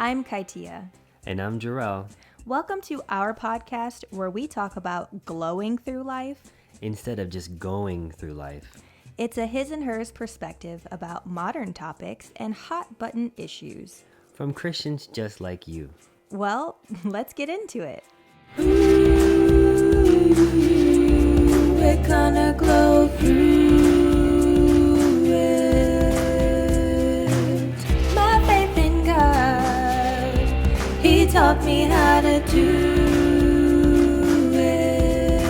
I'm Kaitia. And I'm Jerrell. Welcome to our podcast where we talk about glowing through life instead of just going through life. It's a his and hers perspective about modern topics and hot button issues. From Christians just like you. Well, let's get into it. We're gonna glow through it. My faith in God, He taught me how to do it.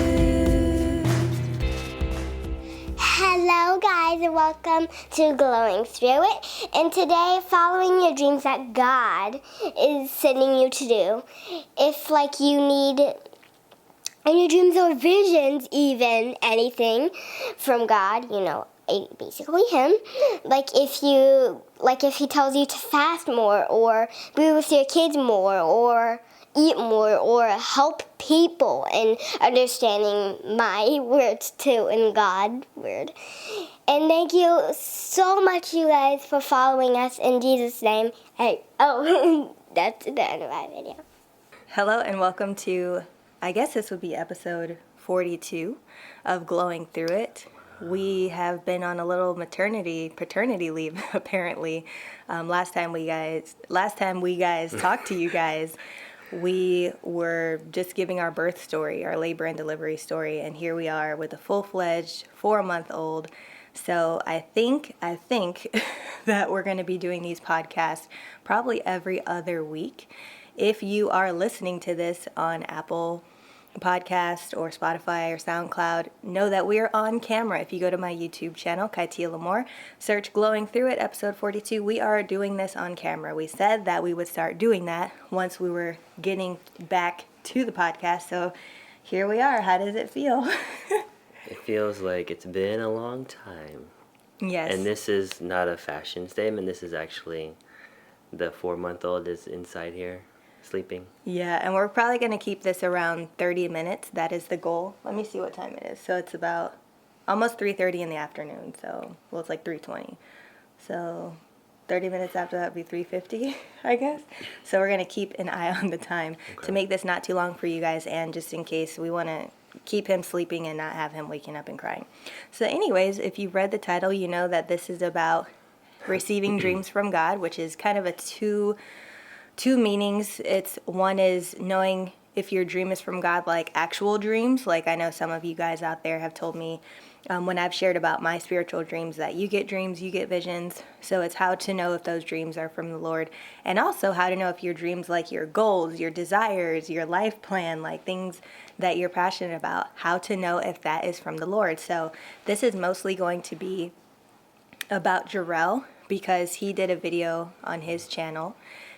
Hello guys and welcome to Glowing Through It. And today, following your dreams that God is sending you to do. If you need any dreams or visions, even anything from God, basically Him. If He tells you to fast more or be with your kids more or eat more or help people and understanding my words too and God's word. And thank you so much, you guys, for following us in Jesus' name. Hey, that's the end of my video. Hello and welcome to, I guess this would be episode 42 of Glowing Through It. We have been on a little paternity leave, apparently. Last time we guys talked to you guys, we were just giving our birth story, our labor and delivery story, and here we are with a full-fledged 4-month-old. So I think that we're going to be doing these podcasts probably every other week. If you are listening to this on Apple Podcast or Spotify or SoundCloud, know that we are on camera. If you go to my YouTube channel, Kaitia Lamore, search Glowing Through It, episode 42, we are doing this on camera. We said that we would start doing that once we were getting back to the podcast, so here we are. How does it feel? It feels like it's been a long time. Yes. And this is not a fashion statement. This is actually the 4-month-old is inside here sleeping. Yeah, and we're probably going to keep this around 30 minutes. That is the goal. Let me see what time it is. So it's about almost 3:30 in the afternoon. So, it's like 3:20. So 30 minutes after that would be 3:50, I guess. So we're going to keep an eye on the time to make this not too long for you guys, and just in case we want to keep him sleeping and not have him waking up and crying. So anyways, if you read the title, you know that this is about receiving dreams from God, which is kind of a two meanings. One is knowing if your dream is from God, like actual dreams. Like I know some of you guys out there have told me when I've shared about my spiritual dreams that you get dreams, you get visions. So it's how to know if those dreams are from the Lord, and also how to know if your dreams, like your goals, your desires, your life plan, like things that you're passionate about, how to know if that is from the Lord. So this is mostly going to be about Jerrell, because he did a video on his channel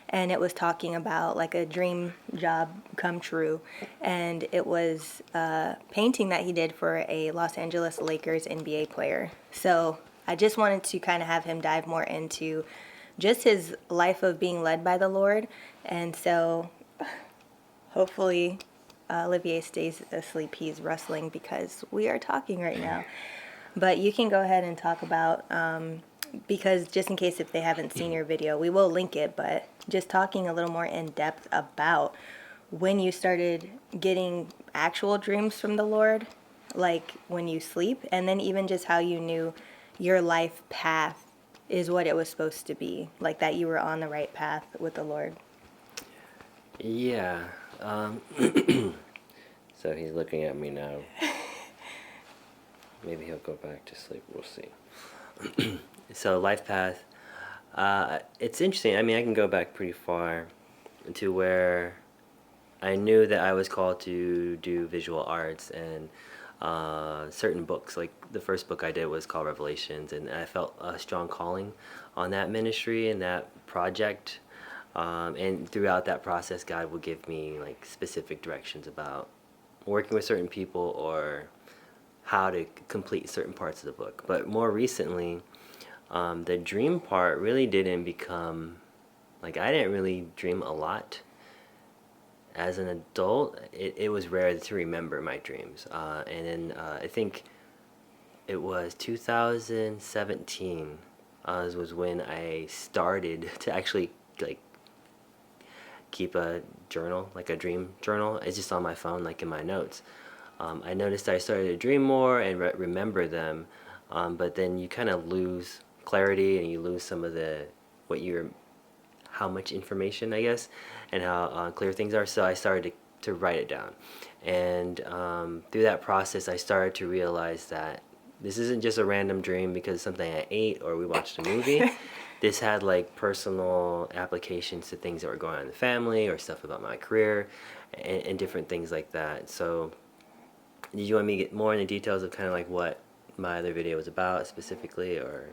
and it was talking about like a dream job come true, and it was a painting that he did for a Los Angeles Lakers NBA player. So I just wanted to kind of have him dive more into just his life of being led by the Lord. And so hopefully Olivier stays asleep. He's rustling because we are talking right now. But you can go ahead and talk about because just in case if they haven't seen your video, we will link it, but just talking a little more in depth about when you started getting actual dreams from the Lord, like when you sleep, and then even just how you knew your life path is what it was supposed to be, like that you were on the right path with the Lord. Yeah. So he's looking at me now. Maybe he'll go back to sleep. We'll see. So life path. It's interesting. I mean, I can go back pretty far to where I knew that I was called to do visual arts and certain books. Like the first book I did was called Revelations, and I felt a strong calling on that ministry and that project. And throughout that process, God would give me like specific directions about working with certain people or how to complete certain parts of the book. But more recently, the dream part really didn't become, like I didn't really dream a lot. As an adult, it was rare to remember my dreams. And then I think it was 2017 was when I started to actually like keep a journal, like a dream journal. It's just on my phone, like in my notes. I noticed I started to dream more and remember them, but then you kind of lose clarity and you lose some of the how much information, I guess, and how clear things are. So I started to write it down, and through that process, I started to realize that this isn't just a random dream because something I ate or we watched a movie. This had like personal applications to things that were going on in the family or stuff about my career and different things like that. So did you want me to get more into details of kind of like what my other video was about specifically, or?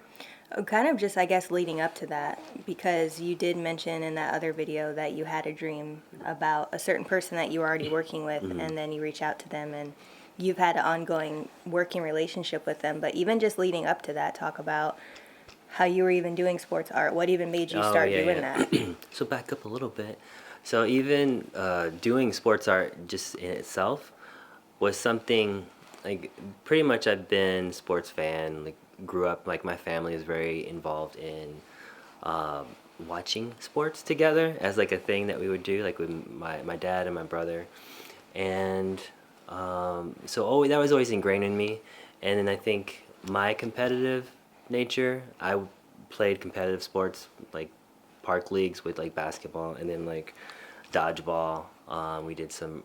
Kind of just, I guess, leading up to that, because you did mention in that other video that you had a dream about a certain person that you were already working with, and then you reach out to them and you've had an ongoing working relationship with them. But even just leading up to that, talk about how you were even doing sports art. What even made you start doing that? So back up a little bit. So even doing sports art just in itself was something, like, pretty much I've been sports fan, like grew up, like my family is very involved in watching sports together as like a thing that we would do, like with my dad and my brother. And so that was always ingrained in me. And then I think my competitive nature, I played competitive sports like park leagues with like basketball and then like dodgeball. We did some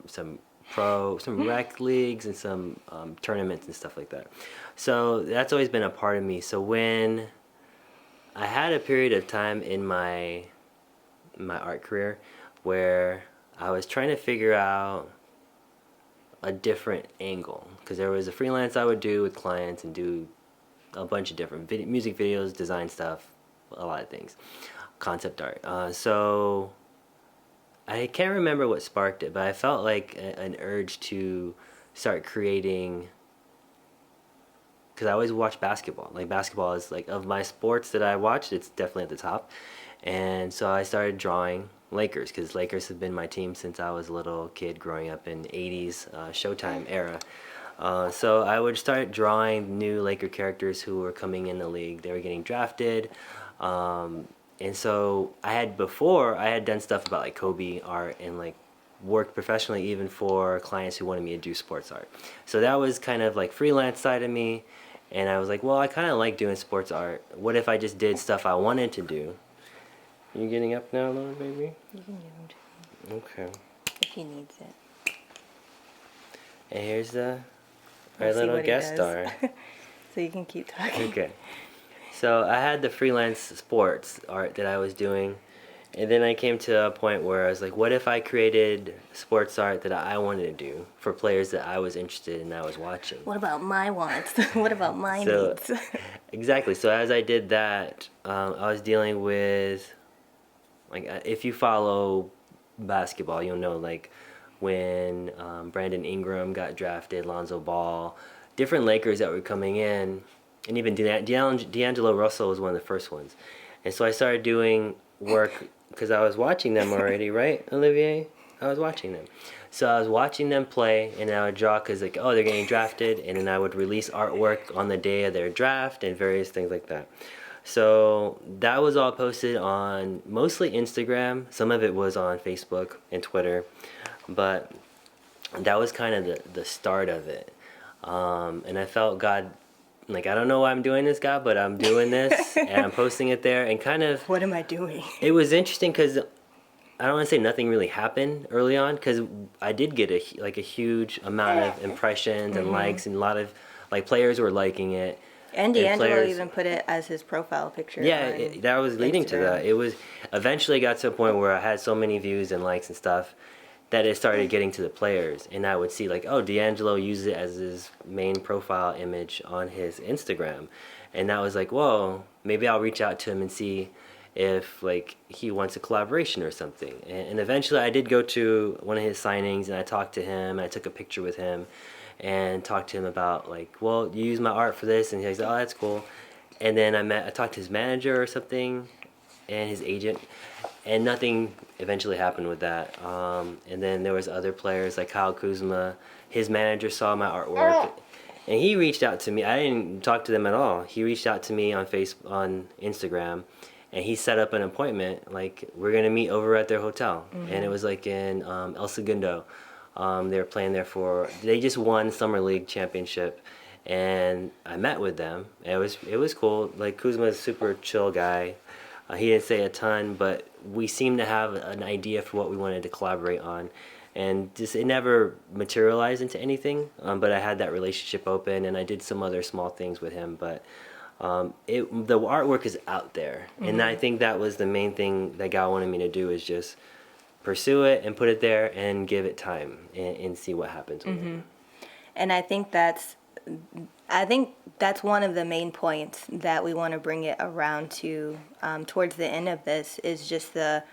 rec leagues and some tournaments and stuff like that. So that's always been a part of me. So when I had a period of time in my art career where I was trying to figure out a different angle, because there was a freelance I would do with clients and do a bunch of different music videos, design stuff, a lot of things, concept art. So I can't remember what sparked it, but I felt like an urge to start creating, because I always watch basketball. Like basketball is like, of my sports that I watched, it's definitely at the top. And so I started drawing Lakers, because Lakers have been my team since I was a little kid growing up in 80s Showtime era. So I would start drawing new Laker characters who were coming in the league. They were getting drafted. And so I had done stuff about like Kobe art and like worked professionally even for clients who wanted me to do sports art. So that was kind of like freelance side of me. And I was like, well, I kind of like doing sports art. What if I just did stuff I wanted to do? You getting up now, Lord, baby? You can give him to him. Okay. If he needs it. And here's our We'll see little what he guest does. star. So you can keep talking. Okay. So I had the freelance sports art that I was doing, and then I came to a point where I was like, what if I created sports art that I wanted to do for players that I was interested in, I was watching? What about my wants? What about my So- needs? Exactly. So as I did that, I was dealing with, like, if you follow basketball, you'll know, like, when Brandon Ingram got drafted, Lonzo Ball, different Lakers that were coming in, and even D'Angelo Russell was one of the first ones. And so I started doing work because I was watching them already, right, Olivier? I was watching them. So I was watching them play, and I would draw because, like, oh, they're getting drafted, and then I would release artwork on the day of their draft and various things like that. So that was all posted on mostly Instagram. Some of it was on Facebook and Twitter, but that was kind of the start of it. And I felt God, like, I don't know why I'm doing this, God, but I'm doing this and I'm posting it there, and kind of, What am I doing? it was interesting because I don't want to say nothing really happened early on, because I did get a huge amount of impressions and likes, and a lot of like players were liking it. And D'Angelo players- even put it as his profile picture. Yeah, on that was leading to Instagram. that. It was eventually got to a point where I had so many views and likes and stuff that it started getting to the players, and I would see like, oh, D'Angelo uses it as his main profile image on his Instagram, and that was like, whoa, maybe I'll reach out to him and see if like he wants a collaboration or something. And eventually I did go to one of his signings, and I talked to him, and I took a picture with him and talked to him about like, well, you use my art for this, and he's like, oh, that's cool. And then I talked to his manager or something and his agent, and nothing eventually happened with that. And then there was other players like Kyle Kuzma. His manager saw my artwork, and he reached out to me. I didn't talk to them at all. He reached out to me on Instagram, and he set up an appointment, like, we're gonna meet over at their hotel. And it was like in El Segundo. They were playing there they just won Summer League championship, and I met with them. And it was cool. Like, Kuzma's a super chill guy. He didn't say a ton, but we seemed to have an idea for what we wanted to collaborate on. And just it never materialized into anything, but I had that relationship open, and I did some other small things with him. But the artwork is out there, and I think that was the main thing that God wanted me to do, is just pursue it and put it there and give it time and see what happens with it. And I think that's one of the main points that we want to bring it around to towards the end of this, is just the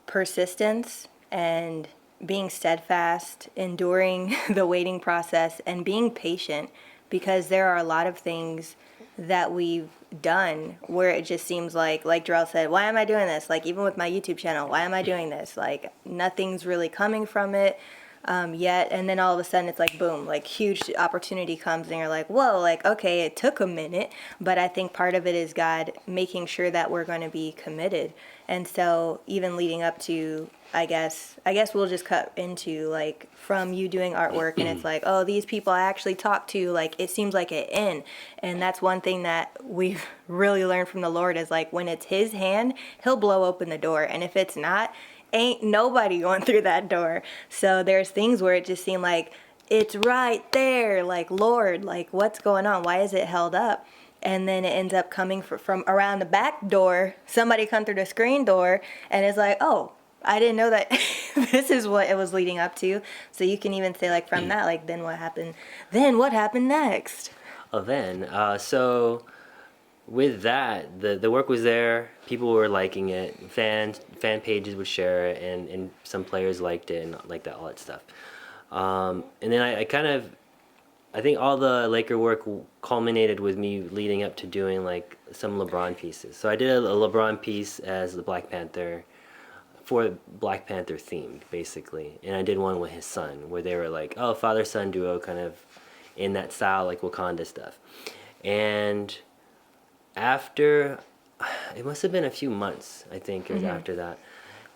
persistence and being steadfast, enduring the waiting process, and being patient, because there are a lot of things that we've done where it just seems like Jerrell said, why am I doing this? Like, even with my YouTube channel, why am I doing this? Like, nothing's really coming from it yet. And then all of a sudden it's like, boom, like, huge opportunity comes, and you're like, whoa, like, okay, it took a minute. But I think part of it is God making sure that we're going to be committed. And so even leading up to, I guess we'll just cut into, like, from you doing artwork, and it's like, oh, these people I actually talked to, like, it seems like an in. And that's one thing that we've really learned from the Lord, is like, when it's his hand, he'll blow open the door. And if it's not, ain't nobody going through that door. So there's things where it just seemed like it's right there, like, Lord, like, what's going on? Why is it held up? And then it ends up coming from around the back door. Somebody come through the screen door, and it's like, oh, I didn't know that this is what it was leading up to. So you can even say, like, from that, like, then what happened? Then what happened next? So with that, the work was there. People were liking it. Fan pages would share it, and some players liked it, and like that, all that stuff. And then I think all the Laker work culminated with me leading up to doing, like, some LeBron pieces. So I did a LeBron piece as the Black Panther, for Black Panther themed, basically. And I did one with his son, where they were like, oh, father-son duo, kind of in that style, like Wakanda stuff. And after, it must have been a few months, I think, it was after that.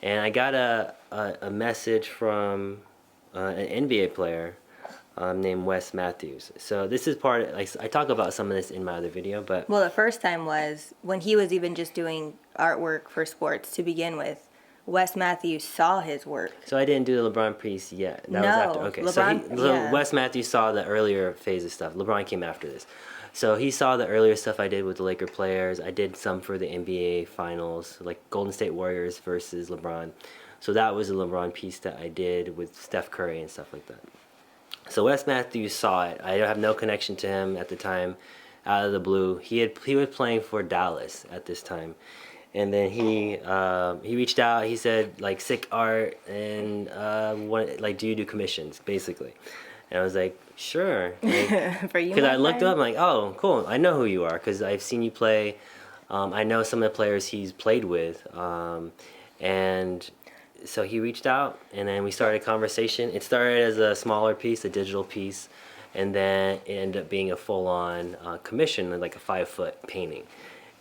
And I got a message from an NBA player named Wes Matthews. So this is like, I talk about some of this in my other video, but... Well, the first time was when he was even just doing artwork for sports to begin with. Wes Matthews saw his work. So I didn't do the LeBron piece yet. That no, was after. Okay, LeBron, so Wes Matthews saw the earlier phase of stuff. LeBron came after this. So he saw the earlier stuff I did with the Laker players. I did some for the NBA Finals, like Golden State Warriors versus LeBron. So that was a LeBron piece that I did with Steph Curry and stuff like that. So Wes Matthews saw it. I have no connection to him at the time, out of the blue. He was playing for Dallas at this time. And then he reached out. He said, like, sick art, and do you do commissions, basically? And I was like, sure. Like, for you, because I looked up, I'm like, oh, cool. I know who you are, because I've seen you play. I know some of the players he's played with, and so he reached out, and then we started a conversation. It started as a smaller piece, a digital piece, and then it ended up being a full-on commission, like a 5-foot painting.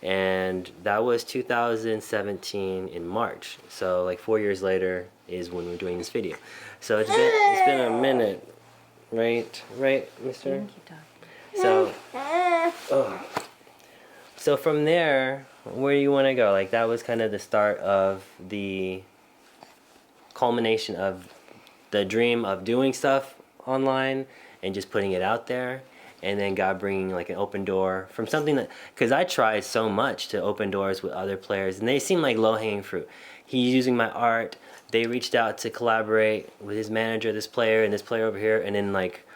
And that was 2017 in March. So like 4 years later is when we're doing this video. So it's been a minute, right, mister? So from there, where do you want to go? Like, that was kind of the start of the culmination of the dream of doing stuff online and just putting it out there. And then God bringing, like, an open door from something that, because I tried so much to open doors with other players, and they seem like low-hanging fruit. He's using my art. They reached out to collaborate with his manager, this player, and this player over here, and then, like,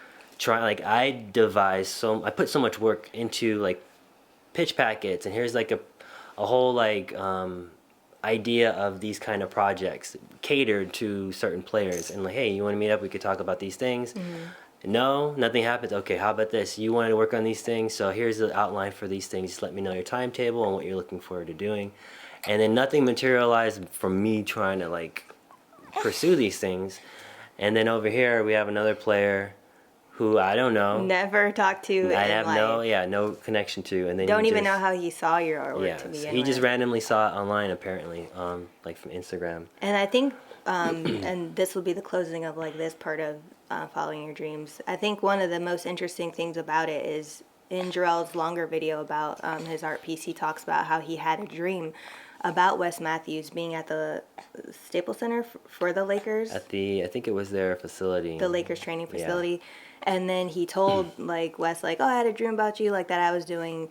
I put so much work into, like, pitch packets, and here's, like, a whole, like, idea of these kind of projects catered to certain players, and like, hey, you want to meet up? We could talk about these things. No, nothing happens. Okay, how about this? You wanted to work on these things, so here's the outline for these things. Just let me know your timetable and what you're looking forward to doing. And then nothing materialized from me trying to, like, pursue these things. And then over here we have another player who I don't know. Never talked to I in have life. no connection to, and then Don't he even just, know how he saw your artwork yeah, to begin he just with. randomly saw it online apparently, like from Instagram. And I think, and this will be the closing of like this part of following your dreams. I think one of the most interesting things about it is in Jerrell's longer video about his art piece, he talks about how he had a dream about Wes Matthews being at the Staples Center for the Lakers. At the, I think it was their facility. The Lakers training Yeah. facility. And then he told like Wes, like, oh, I had a dream about you, like that I was doing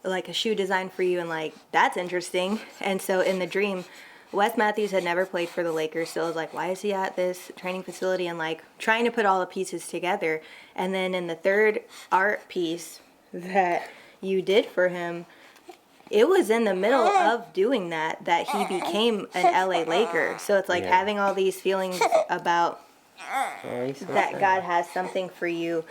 like a shoe design for you, and like that's interesting. And so in the dream, Wes Matthews had never played for the Lakers, so it was like, why is he at this training facility, and like trying to put all the pieces together. And then in the third art piece that you did for him, it was in the middle of doing that he became an LA Laker. So it's like Yeah. having all these feelings about Oh, he's so that sad. God has something for you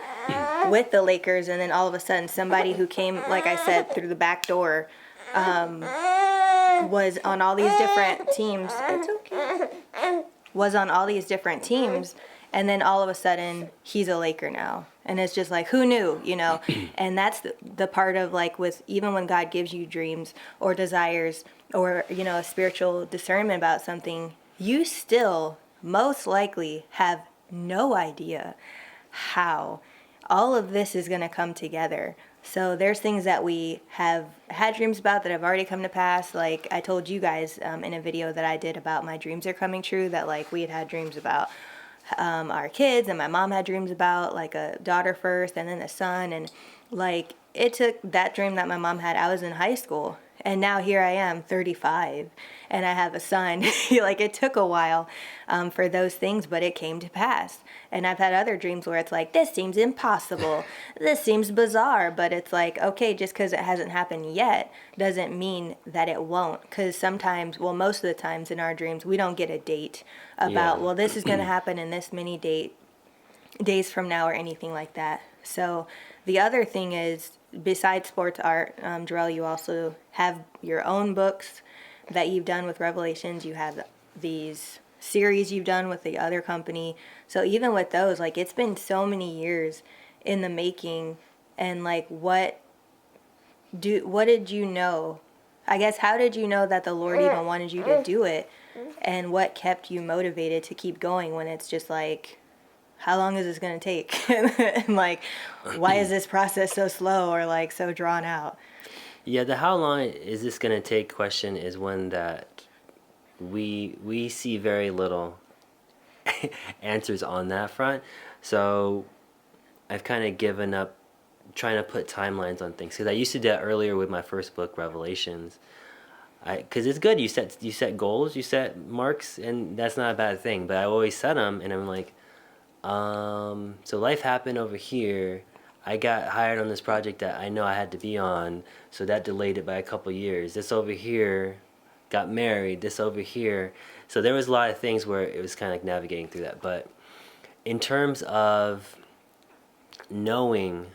with the Lakers, and then all of a sudden somebody who came, like I said, through the back door was on all these different teams. It's okay. Was on all these different teams, and then all of a sudden he's a Laker now. And it's just like, who knew, you know? And that's the part of like with, even when God gives you dreams or desires or, you know, a spiritual discernment about something, you still most likely have no idea how all of this is going to come together. So there's things that we have had dreams about that have already come to pass. Like I told you guys in a video that I did about my dreams are coming true, that like we had dreams about our kids, and my mom had dreams about like a daughter first and then a son. And like it took that dream that my mom had, I was in high school, and now here I am 35 and I have a son. Like it took a while for those things, but it came to pass. And I've had other dreams where it's like, this seems impossible, this seems bizarre, but it's like, okay, just because it hasn't happened yet doesn't mean that it won't. Because sometimes, well, most of the times in our dreams, we don't get a date about, Yeah. well, this is going to happen in this many days from now or anything like that. So the other thing is, besides sports art, Jerrell, you also have your own books that you've done with Revelations. You have these series you've done with the other company. So even with those, like it's been so many years in the making. And like what did you know? I guess, how did you know that the Lord even wanted you to do it? And what kept you motivated to keep going when it's just like, how long is this going to take? And like, why is this process so slow or like so drawn out? Yeah, the how long is this going to take question is one that we see very little answers on that front. So I've kind of given up trying to put timelines on things, because I used to do that earlier with my first book, Revelations. Because it's good, you set goals, you set marks, and that's not a bad thing. But I always set them, and I'm like, so life happened over here. I got hired on this project that I know I had to be on, so that delayed it by a couple years. This over here, got married. This over here. So there was a lot of things where it was kind of like navigating through that. But in terms of knowing,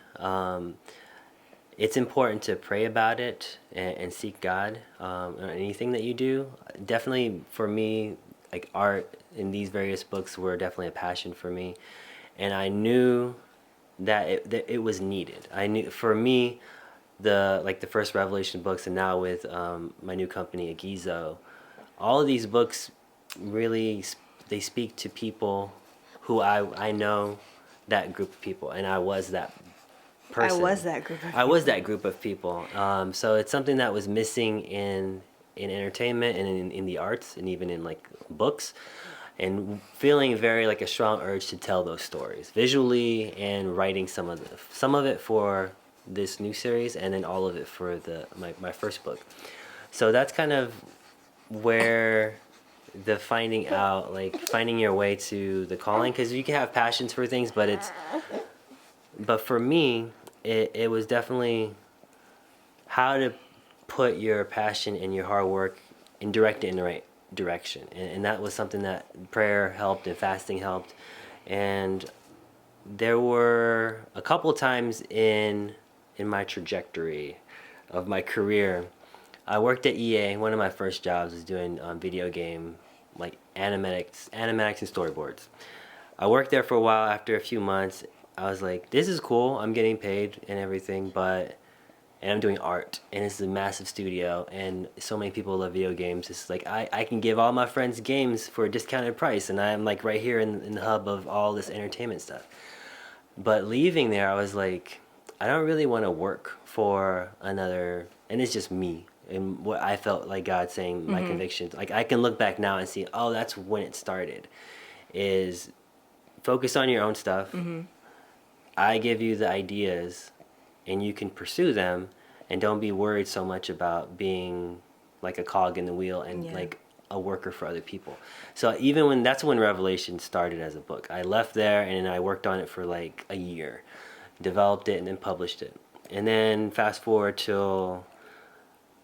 it's important to pray about it and seek God on anything that you do. Definitely for me, like art in these various books were definitely a passion for me, and I knew that it was needed. I knew, for me, the first Revelation books, and now with my new company Agizo, all of these books really they speak to people who I know, that group of people, and I was that person. I was that group of people. I was that group of people. So it's something that was missing in entertainment and in the arts, and even in like books, and feeling very like a strong urge to tell those stories visually, and writing some of it for this new series, and then all of it for my first book. So that's kind of where the finding your way to the calling, because you can have passions for things, but for me it was definitely how to put your passion and your hard work and direct it in the right direction, and that was something that prayer helped and fasting helped. And there were a couple times in my trajectory of my career, I worked at EA. One of my first jobs was doing video game like animatics and storyboards. I worked there for a while. After a few months, I was like, this is cool. I'm getting paid and everything, and I'm doing art, and it's a massive studio, and so many people love video games. It's like I can give all my friends games for a discounted price, and I'm like right here in the hub of all this entertainment stuff. But leaving there, I was like, I don't really want to work for another, and it's just me and what I felt like God saying, my convictions. Like I can look back now and see, oh, that's when it started. Is focus on your own stuff. I give you the ideas, and you can pursue them, and don't be worried so much about being like a cog in the wheel and like a worker for other people. So even when that's when Revelation started as a book. I left there and I worked on it for like a year, developed it, and then published it. And then fast forward till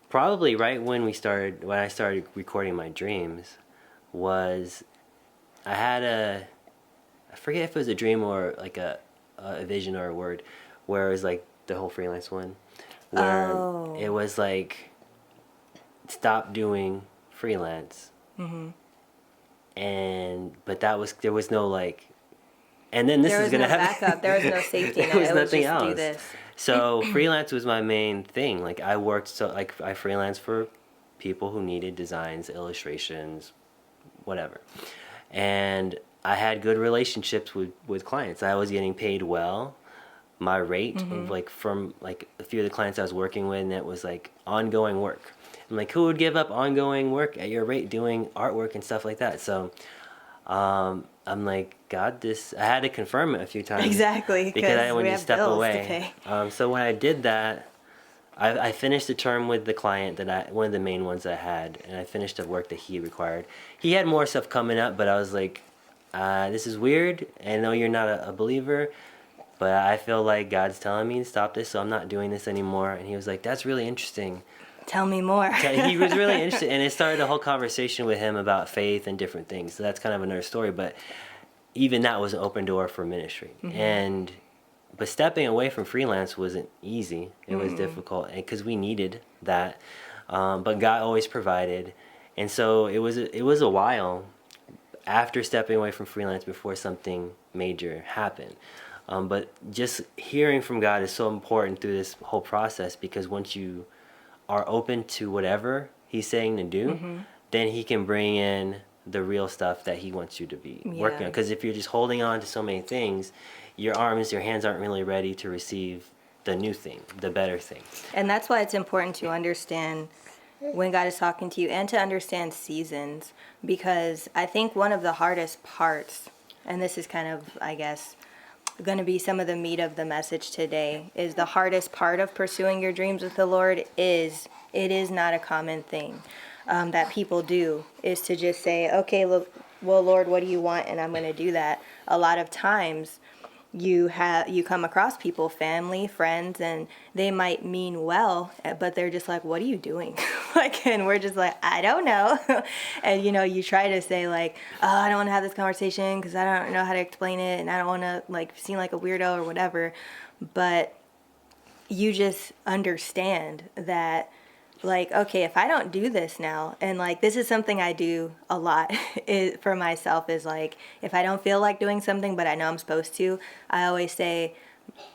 probably right when I started recording my dreams, was I had I forget if it was a dream or like a vision or a word, where it was like the whole freelance one, where it was like, stop doing freelance. And but there was no like, and then this There is was gonna no happen. backup. There was no safety net. There was It was nothing just do else. this. So freelance was my main thing. Like I freelanced for people who needed designs, illustrations, whatever. And I had good relationships with clients. I was getting paid well. My rate of like from like a few of the clients I was working with, and it was like ongoing work. I'm like, who would give up ongoing work at your rate doing artwork and stuff like that? So I'm like, God, I had to confirm it a few times. Exactly, because I didn't want we you to have step bills to away. pay. So when I did that, I finished the term with the client one of the main ones I had, and I finished the work that he required. He had more stuff coming up, but I was like, this is weird. I know you're not a believer, but I feel like God's telling me to stop this, so I'm not doing this anymore. And he was like, that's really interesting. Tell me more. He was really interested, and it started a whole conversation with him about faith and different things. So that's kind of another story, but even that was an open door for ministry. But stepping away from freelance wasn't easy. It was difficult because we needed that. But God always provided. And so it was a while after stepping away from freelance before something major happened. But just hearing from God is so important through this whole process, because once you are open to whatever he's saying to do, then he can bring in the real stuff that he wants you to be working on. Because if you're just holding on to so many things, your hands aren't really ready to receive the new thing, the better thing. And that's why it's important to understand when God is talking to you, and to understand seasons, because I think one of the hardest parts, and this is kind of, I guess, going to be some of the meat of the message today, is the hardest part of pursuing your dreams with the Lord is it is not a common thing that people do, is to just say, okay, look, well, Lord, what do you want? And I'm going to do that. A lot of times you come across people, family, friends, and they might mean well, but they're just like, what are you doing? And we're just like, I don't know. And you try to say like, oh, I don't want to have this conversation because I don't know how to explain it, and I don't want to like seem like a weirdo or whatever. But you just understand that, like, okay, if I don't do this now, and like this is something I do a lot for myself, is like, if I don't feel like doing something but I know I'm supposed to, I always say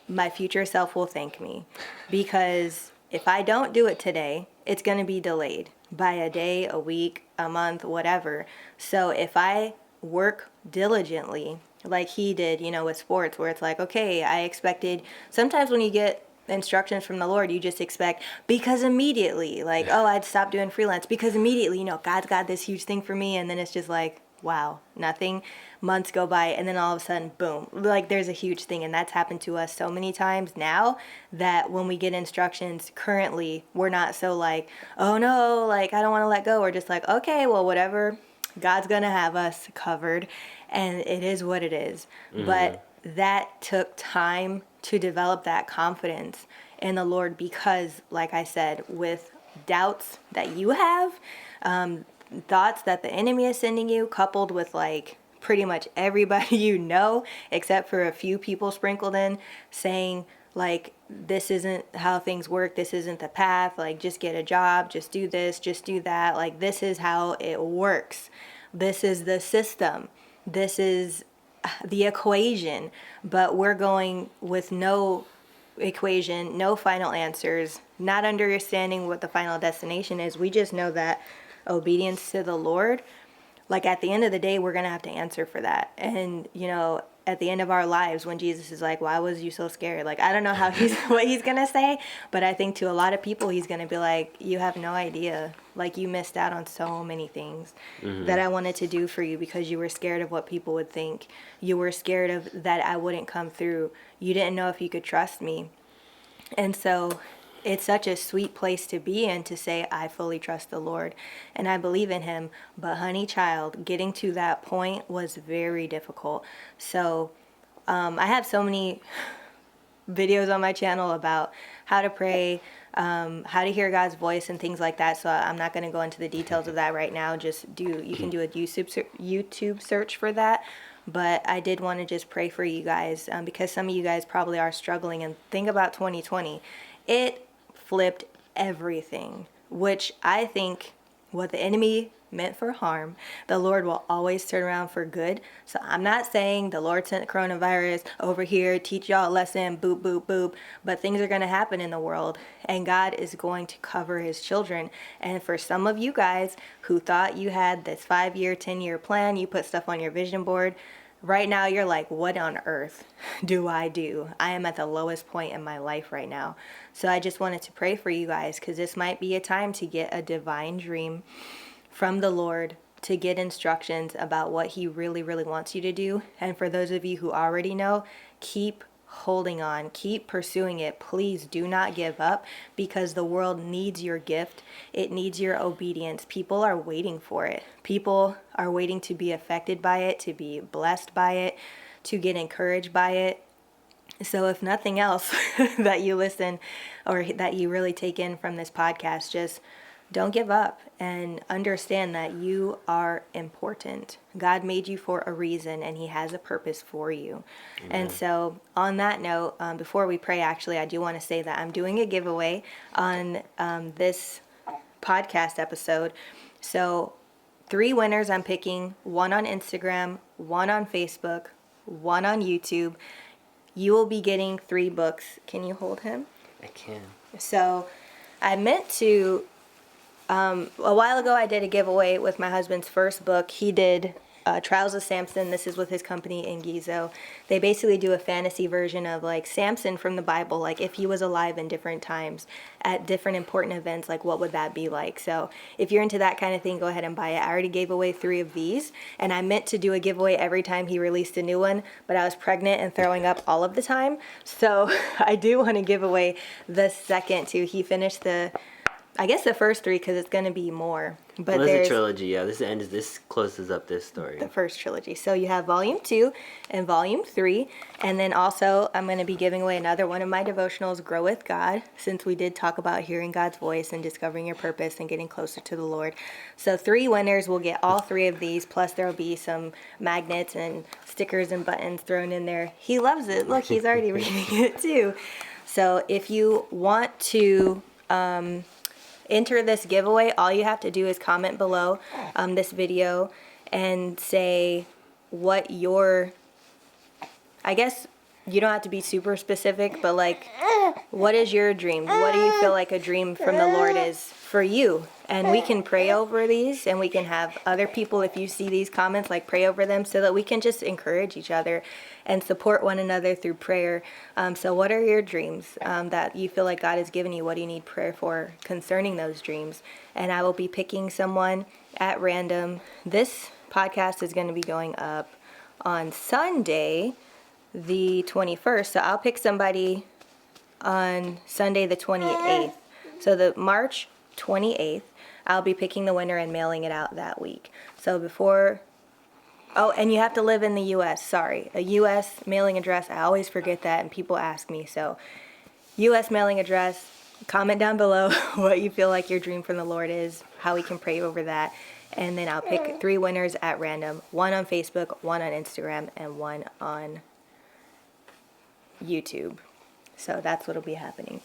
my future self will thank me, because if I don't do it today, it's going to be delayed by a day, a week, a month, whatever. So if I work diligently like he did, with sports, where it's like, okay, I expected, sometimes when you get instructions from the Lord, you just expect, because immediately, like, oh, I'd stop doing freelance because immediately, God's got this huge thing for me. And then it's just like, wow, nothing. Months go by, and then all of a sudden, boom, like there's a huge thing. And that's happened to us so many times now that when we get instructions currently, we're not so like, oh no, like I don't want to let go. We're just like, okay, well, whatever, God's gonna have us covered, and it is what it is. But that took time to develop that confidence in the Lord, because, like I said, with doubts that you have, thoughts that the enemy is sending you, coupled with like pretty much everybody except for a few people sprinkled in, saying like, this isn't how things work, this isn't the path, like just get a job, just do this, just do that, like this is how it works, this is the system, this is the equation, but we're going with no equation, no final answers, not understanding what the final destination is. We just know that obedience to the Lord, like at the end of the day, we're going to have to answer for that. And, at the end of our lives, when Jesus is like, why was you so scared? Like, I don't know what he's going to say, but I think to a lot of people, he's going to be like, you have no idea. Like, you missed out on so many things that I wanted to do for you because you were scared of what people would think. You were scared of that I wouldn't come through. You didn't know if you could trust me. And so it's such a sweet place to be in, to say, I fully trust the Lord and I believe in him. But honey child, getting to that point was very difficult. So I have so many videos on my channel about how to pray, how to hear God's voice and things like that. So I'm not going to go into the details of that right now. You can do a YouTube search for that. But I did want to just pray for you guys because some of you guys probably are struggling. And think about 2020. It flipped everything, which I think what the enemy meant for harm, the Lord will always turn around for good. So I'm not saying the Lord sent coronavirus over here, teach y'all a lesson, boop, boop, boop. But things are going to happen in the world, and God is going to cover his children. And for some of you guys who thought you had this 5-year, 10-year plan, you put stuff on your vision board, right now you're like, what on earth do I do? I am at the lowest point in my life right now. So I just wanted to pray for you guys, because this might be a time to get a divine dream from the Lord, to get instructions about what he really, really wants you to do. And for those of you who already know, keep holding on, keep pursuing it. Please do not give up, because the world needs your gift. It needs your obedience. People are waiting for it. People are waiting to be affected by it, to be blessed by it, to get encouraged by it. So if nothing else that you listen or that you really take in from this podcast, just don't give up and understand that you are important. God made you for a reason, and he has a purpose for you. Amen. And so on that note, before we pray, actually, I do want to say that I'm doing a giveaway on this podcast episode. So 3 winners I'm picking, 1 on Instagram, 1 on Facebook, 1 on YouTube. You will be getting 3 books. Can you hold him? I can. So I meant to... a while ago, I did a giveaway with my husband's first book. He did Trials of Samson. This is with his company in Gizo. They basically do a fantasy version of like Samson from the Bible, like if he was alive in different times at different important events, like what would that be like? So if you're into that kind of thing, go ahead and buy it. I already gave away 3 of these, and I meant to do a giveaway every time he released a new one, but I was pregnant and throwing up all of the time. So I do want to give away the second 2. He finished the first 3, because it's going to be more. But there's a trilogy, yeah. This closes up this story. The first trilogy. So you have volume 2 and volume 3. And then also I'm going to be giving away another one of my devotionals, Grow with God, since we did talk about hearing God's voice and discovering your purpose and getting closer to the Lord. So 3 winners will get all 3 of these, plus there will be some magnets and stickers and buttons thrown in there. He loves it. Look, he's already reading it too. So if you want to... enter this giveaway, all you have to do is comment below this video and say what your, I guess you don't have to be super specific, but like, what is your dream? What do you feel like a dream from the Lord is for you? And we can pray over these, and we can have other people, if you see these comments, like pray over them, so that we can just encourage each other and support one another through prayer. So what are your dreams that you feel like God has given you? What do you need prayer for concerning those dreams? And I will be picking someone at random. This podcast is going to be going up on Sunday, the 21st. So I'll pick somebody on Sunday, the 28th. So the March 28th, I'll be picking the winner and mailing it out that week. So before... Oh, and you have to live in the U.S. Sorry. A U.S. mailing address. I always forget that, and people ask me. So U.S. mailing address. Comment down below what you feel like your dream from the Lord is, how we can pray over that. And then I'll pick 3 winners at random. 1 on Facebook, 1 on Instagram, and 1 on YouTube. So that's what will be happening.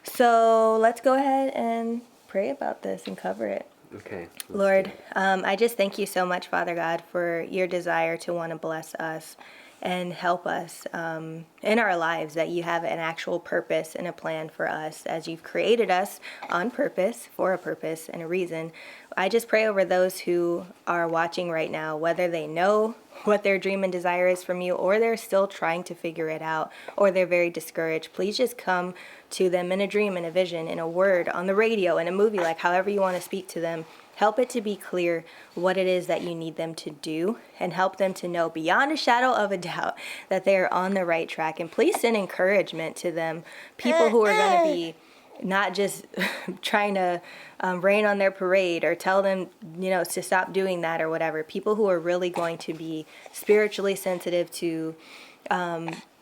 So let's go ahead and pray about this and cover it. Okay. Lord, I just thank you so much, Father God, for your desire to want to bless us and help us in our lives, that you have an actual purpose and a plan for us as you've created us on purpose, for a purpose and a reason. I just pray over those who are watching right now, whether they know what their dream and desire is from you, or they're still trying to figure it out, or they're very discouraged. Please just come to them in a dream, in a vision, in a word, on the radio, in a movie, like however you want to speak to them. Help it to be clear what it is that you need them to do, and help them to know beyond a shadow of a doubt that they are on the right track. And please send encouragement to them, people who are going to be not just trying to rain on their parade or tell them, to stop doing that or whatever. People who are really going to be spiritually sensitive to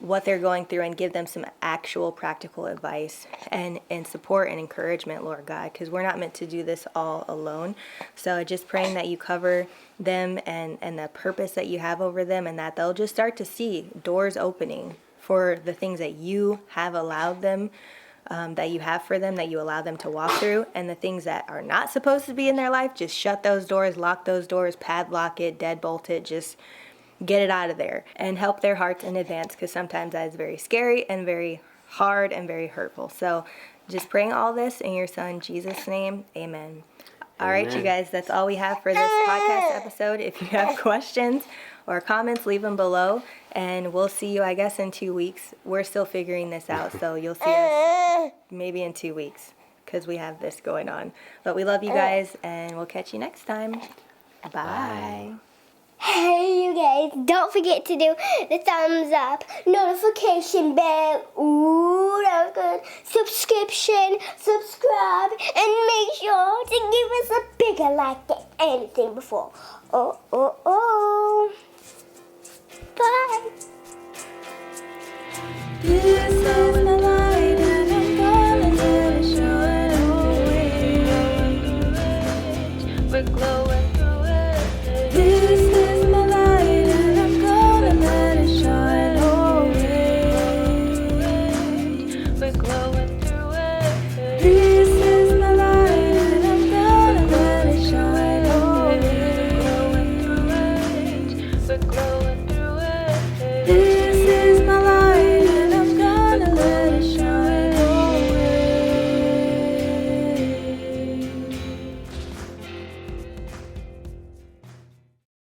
what they're going through, and give them some actual practical advice and support and encouragement, Lord God, because we're not meant to do this all alone. So just praying that you cover them and the purpose that you have over them, and that they'll just start to see doors opening for the things that you have allowed them, that you have for them, that you allow them to walk through, and the things that are not supposed to be in their life, just shut those doors, lock those doors, padlock it, deadbolt it, just get it out of there, and help their hearts in advance, because sometimes that is very scary and very hard and very hurtful. So just praying all this in your son Jesus' name, amen. All right, you guys, that's all we have for this podcast episode. If you have questions or comments, leave them below, and we'll see you, I guess, in 2 weeks. We're still figuring this out, so you'll see us maybe in 2 weeks, because we have this going on. But we love you guys, and we'll catch you next time. Bye. Hey, you guys, don't forget to do the thumbs up, notification bell, ooh, that was good, subscription, subscribe, and make sure to give us a bigger like than anything before. Bye. You're so